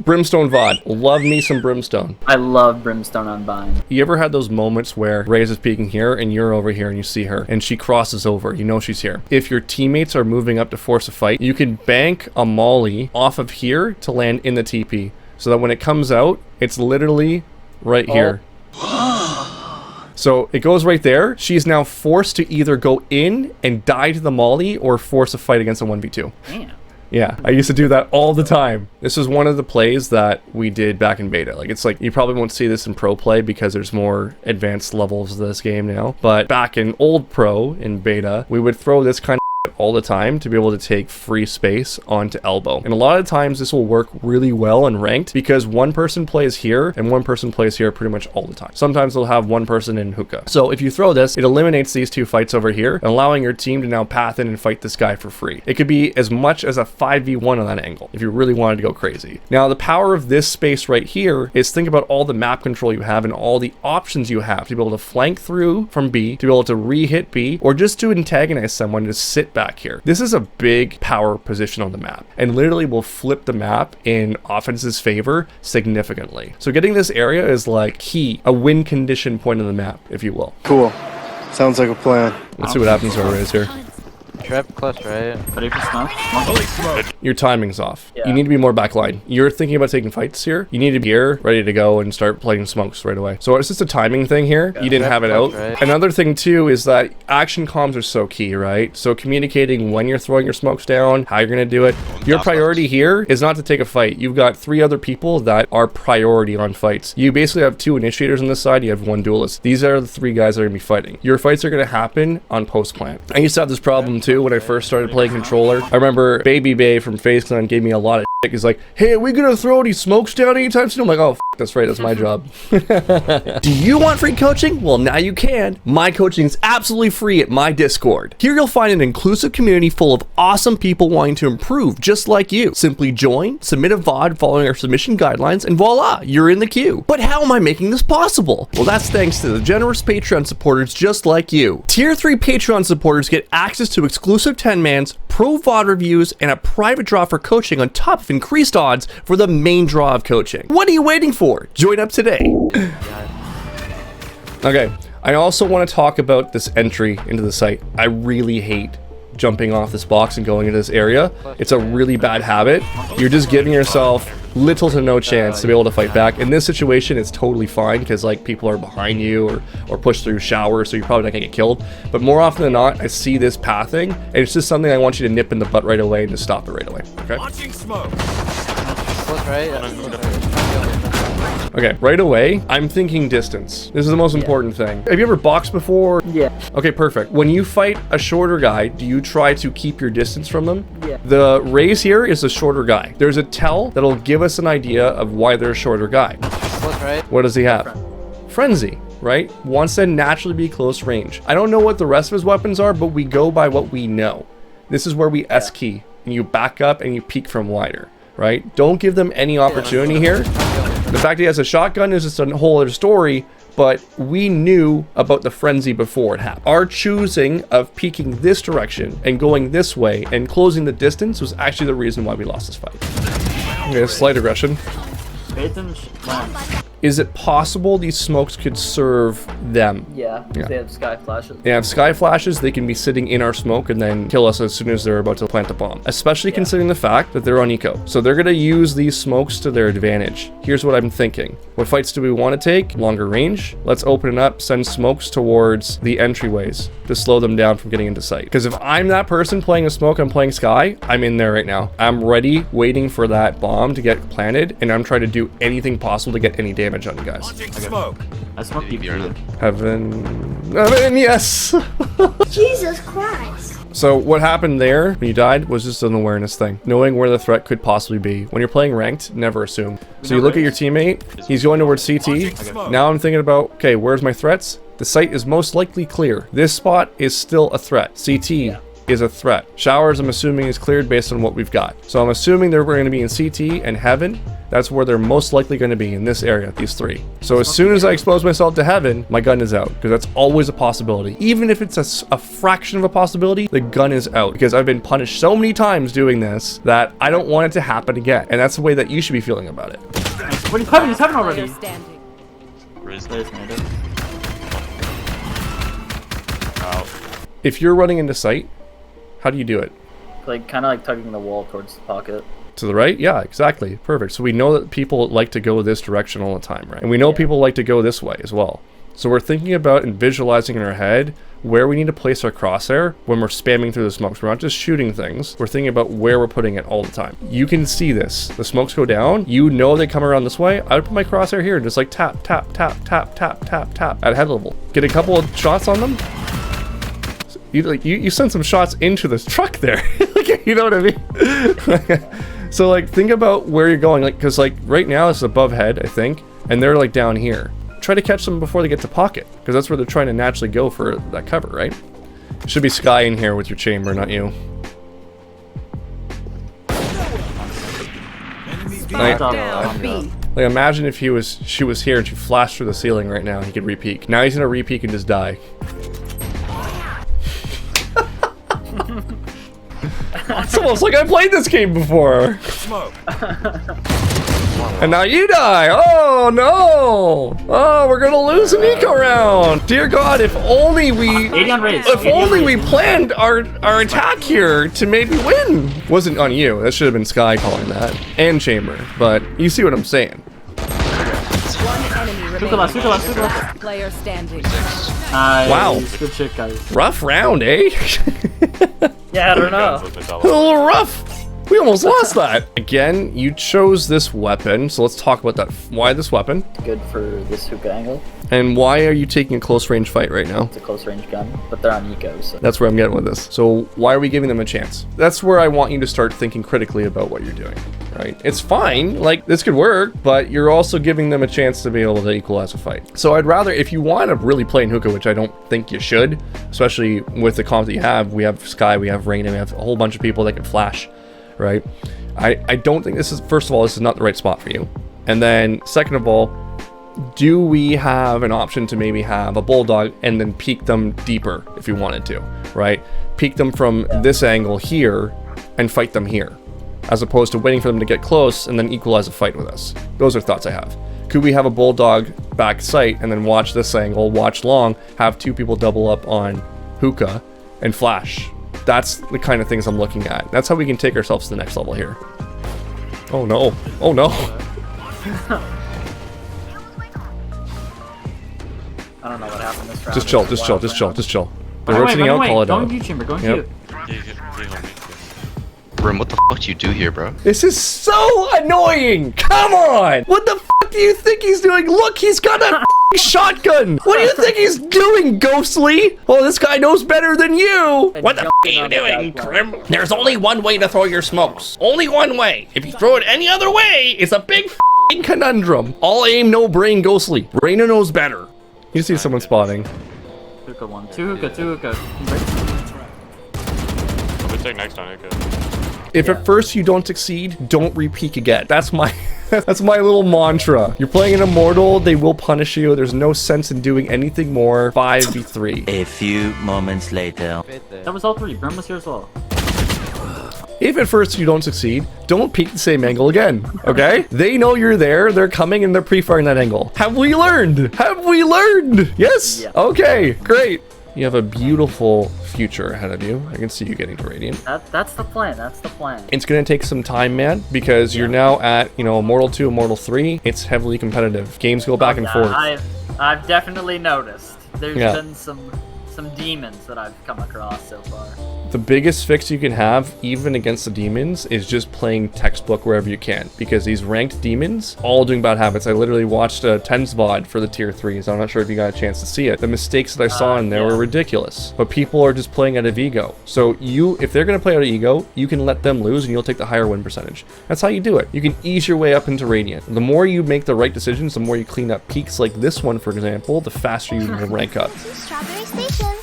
Brimstone VOD. Love me some Brimstone. I love Brimstone on Vine. You ever had those moments where Raze is peeking here and you're over here and you see her and she crosses over, you know she's here. If your teammates are moving up to force a fight, you can bank a molly off of here to land in the TP. So that when it comes out, it's literally right here. So it goes right there. She's now forced to either go in and die to the molly or force a fight against a 1v2. Damn. Yeah, I used to do that all the time. This is one of the plays that we did back in beta. Like, it's like, you probably won't see this in pro play because there's more advanced levels of this game now. But back in old pro, in beta, we would throw this kind of all the time to be able to take free space onto elbow. And a lot of times this will work really well in ranked because one person plays here and one person plays here pretty much all the time. Sometimes they'll have one person in hookah. So if you throw this, it eliminates these two fights over here, allowing your team to now path in and fight this guy for free. It could be as much as a 5v1 on that angle if you really wanted to go crazy. Now the power of this space right here is think about all the map control you have and all the options you have to be able to flank through from B, to be able to re-hit B, or just to antagonize someone to sit back here. This is a big power position on the map and literally will flip the map in offense's favor significantly. So getting this area is like key, a win condition point on the map, if you will. Cool. Sounds like a plan. Let's see what happens to our Raze here. Trap close, right? Ready for smoke? Your timing's off. Yeah. You need to be more backline. You're thinking about taking fights here. You need to be here, ready to go and start playing smokes right away. So it's just a timing thing here. You didn't have it out. Right. Another thing too is that action comms are so key, right? So communicating when you're throwing your smokes down, how you're gonna do it. Your priority here is not to take a fight. You've got 3 other people that are priority on fights. You basically have 2 initiators on this side, you have 1 duelist. These are the 3 guys that are gonna be fighting. Your fights are gonna happen on post plant. I used to have this problem too when I first started playing controller. I remember Baby Bay from FaZe Clan gave me a lot of shit. He's like, hey, are we gonna throw any smokes down anytime soon? I'm like, oh, f that's right, that's my job. Do you want free coaching? Well, now you can. My coaching is absolutely free at my Discord. Here you'll find an inclusive community full of awesome people wanting to improve just like you. Simply join, submit a VOD following our submission guidelines, and voila, you're in the queue. But how am I making this possible? Well, that's thanks to the generous Patreon supporters just like you. Tier 3 Patreon supporters get access to exclusive 10-mans, pro VOD reviews, and a private draw for coaching on top of increased odds for the main draw of coaching. What are you waiting for? Join up today. Okay, I also want to talk about this entry into the site. I really hate jumping off this box and going into this area. It's a really bad habit. You're just giving yourself little to no chance to be able to fight back. In this situation, it's totally fine because like people are behind you or push through showers, so you're probably not gonna get killed. But more often than not, I see this pathing, and it's just something I want you to nip in the butt right away and just stop it right away. Okay. Launching smoke. Close, right? Okay, right away, I'm thinking distance. This is the most important thing. Have you ever boxed before? Yeah. Okay, perfect. When you fight a shorter guy, do you try to keep your distance from them? Yeah. The Raze here is a shorter guy. There's a tell that'll give us an idea of why they're a shorter guy. Close, right? What does he have? Frenzy, right? Wants to naturally be close range. I don't know what the rest of his weapons are, but we go by what we know. This is where we S key, and you back up and you peek from wider, right? Don't give them any opportunity here. The fact he has a shotgun is just a whole other story, but we knew about the frenzy before it happened. Our choosing of peeking this direction and going this way and closing the distance was actually the reason why we lost this fight. Okay, slight aggression. Is it possible these smokes could serve them? Yeah, they have sky flashes. They have sky flashes, they can be sitting in our smoke and then kill us as soon as they're about to plant a bomb. Especially considering the fact that they're on eco. So they're gonna use these smokes to their advantage. Here's what I'm thinking. What fights do we want to take? Longer range. Let's open it up, send smokes towards the entryways to slow them down from getting into sight. Because if I'm that person playing a smoke, I'm playing sky, I'm in there right now. I'm ready, waiting for that bomb to get planted, and I'm trying to do anything possible to get any damage on you guys. Launching smoke. I smoked deep early. Heaven, yes. Jesus Christ. So what happened there when you died was just an awareness thing. Knowing where the threat could possibly be. When you're playing ranked, never assume. So you look at your teammate, he's going towards CT. Now I'm thinking about, okay, where's my threats? The site is most likely clear. This spot is still a threat. CT, is a threat. Showers, I'm assuming, is cleared based on what we've got. So I'm assuming they're going to be in CT and heaven. That's where they're most likely going to be, in this area, these three. So as soon as I expose myself to heaven, my gun is out, because that's always a possibility. Even if it's a fraction of a possibility, the gun is out, because I've been punished so many times doing this that I don't want it to happen again. And that's the way that you should be feeling about it. What are you having? He's having already. There's native. If you're running into sight, how do you do it? Like, kind of like tugging the wall towards the pocket. To the right? Yeah, exactly. Perfect. So we know that people like to go this direction all the time, right? And we know people like to go this way as well. So we're thinking about and visualizing in our head where we need to place our crosshair when we're spamming through the smokes. We're not just shooting things. We're thinking about where we're putting it all the time. You can see this. The smokes go down. You know they come around this way. I would put my crosshair here and just like tap, tap, tap, tap, tap, tap, tap at head level. Get a couple of shots on them. You send some shots into this truck there. You know what I mean? So like think about where you're going, like, because like right now it's above head, I think, and they're like down here. Try to catch them before they get to pocket, because that's where they're trying to naturally go for that cover, right? It should be Sky in here with your chamber, not you. Like imagine if she was here and she flashed through the ceiling right now, he could repeek. Now he's gonna repeek and just die. It's almost like I played this game before. And now you die. Oh no. Oh, we're gonna lose an eco round. Dear God, if only we planned our attack here to maybe win. Wasn't on you. That should have been Sky calling that. And Chamber. But you see what I'm saying. Super left. Player standing. Wow. Good shit, guys. Rough round, eh? Yeah, I don't know. A little rough. We almost lost that. Again, you chose this weapon, so let's talk about that. Why this weapon? Good for this hookah angle. And why are you taking a close range fight right now? It's a close range gun, but they're on eco, so. That's where I'm getting with this. So why are we giving them a chance? That's where I want you to start thinking critically about what you're doing, right? It's fine, like this could work, but you're also giving them a chance to be able to equalize a fight. So I'd rather, if you want to really play in hookah, which I don't think you should, especially with the comp that you have, we have Sky, we have Rain, and we have a whole bunch of people that can flash, right? I don't think this is, first of all, this is not the right spot for you. And then second of all, do we have an option to maybe have a bulldog and then peek them deeper if you wanted to, right? Peek them from this angle here and fight them here, as opposed to waiting for them to get close and then equalize a fight with us. Those are thoughts I have. Could we have a bulldog back sight and then watch this angle, watch long, have two people double up on hookah and flash? That's the kind of things I'm looking at. That's how we can take ourselves to the next level here. Oh no. Oh no. I don't know what happened this round. Just chill. They're rotating out, call it out. Go in chamber, go in queue. Brim, what the fuck do you do here, bro? This is so annoying! Come on! What the fuck do you think he's doing? Look, he's got a shotgun! What do you think he's doing, Ghostly? Oh, this guy knows better than you! What the fuck are you doing, Brim? There's only one way to throw your smokes. Only one way. If you throw it any other way, it's a big conundrum. All aim, no brain, Ghostly. Raina knows better. You see someone spotting. Hookah one. Two hookah. We'll take next on hookah. If at first you don't succeed, don't repeek again. That's my that's my little mantra. You're playing an immortal, they will punish you. There's no sense in doing anything more. 5v3. A few moments later. That was all three. Brim was here as well. If at first you don't succeed, don't peek the same angle again, okay? They know you're there, they're coming, and they're pre-firing that angle. Have we learned? Have we learned? Yes? Yeah. Okay, great. You have a beautiful future ahead of you. I can see you getting to Radiant. That's the plan. It's gonna take some time, man, because you're now at, you know, Immortal 2, Immortal 3. It's heavily competitive. Games go back and forth. I've definitely noticed. There's been some demons that I've come across so far. The biggest fix you can have, even against the demons, is just playing textbook wherever you can, because these ranked demons, all doing bad habits. I literally watched a 10s VOD for the tier 3s. I'm not sure if you got a chance to see it. The mistakes that I saw in there were ridiculous, but people are just playing out of ego. So if they're going to play out of ego, you can let them lose and you'll take the higher win percentage. That's how you do it. You can ease your way up into Radiant. The more you make the right decisions, the more you clean up peaks like this one, for example, the faster you will rank up. Strawberry Station.